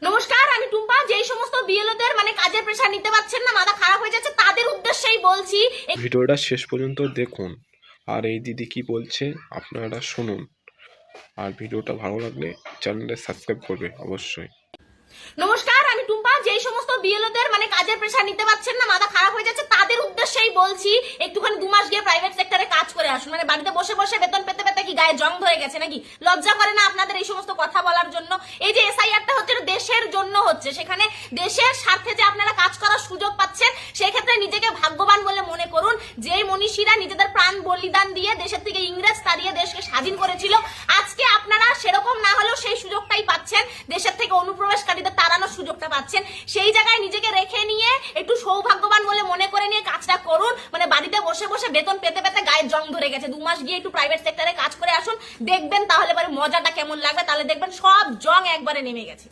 নমস্কার, আমি টুম্পা। যেই সমস্ত বিএলওদের কাজের প্রেশার নিতে পারছেন না, মাথা খারাপ হয়ে যাচ্ছে, তাদের উদ্দেশ্যেই বলছি। ভিডিওটা শেষ পর্যন্ত দেখুন আর এই দিদি কি বলছে আপনারা শুনুন। আর ভিডিওটা ভালো লাগলে চ্যানেলটা সাবস্ক্রাইব করবে অবশ্যই। নমস্কার, আমি টুম্পা। যেই সমস্ত বিএলওদের কাজের প্রেশার নিতে পারছেন না, মাথা খারাপ হয়ে যাচ্ছে, তাদের উদ্দেশ্যেই বলছি একটুখানি 2 মাস গিয়ে প্রাইভেট সেক্টরে কাজ করে আসুন। বাড়িতে বসে বসে বেতন পেতে পেতে কি গায়ে জং ধরে গেছে নাকি? লজ্জা করে না আপনাদের এই সমস্ত কথা বলার জন্য? এই যে এসআইআরটা হচ্ছে, এটা দেশের জন্য হচ্ছে। সেখানে দেশের স্বার্থে যে আপনারা কাজ করার সুযোগ পাচ্ছেন, সেই ক্ষেত্রে নিজেকে ভাগ্যবান বলে মনে করুন। যেই মনীষীরা নিজেদের প্রাণ বলিদান দিয়ে দেশের থেকে ইংরেজ তাড়িয়ে দেশকে স্বাধীন করেছিল, আজকে আপনারা সেরকম না হলেও সেই সুযোগটাই পাচ্ছেন। দেশের থেকে অনুপ্রবেশকারীদের তাড়ানোর সুযোগটা পাচ্ছেন। সেই জায়গায় নিজেকে রেখে নিয়ে একটু সৌভাগ্যবান বলে মনে করে নিয়ে কাজটা করুন। বাড়িতে বসে বসে বেতন পেতে পেতে গায়ের জং ধরে গেছে। 2 মাস গিয়ে একটু প্রাইভেট সেক্টরে কাজ করে আসুন, দেখবেন তাহলে মজাটা কেমন লাগবে। তাহলে দেখবেন সব জং একবারে নেমে গেছে।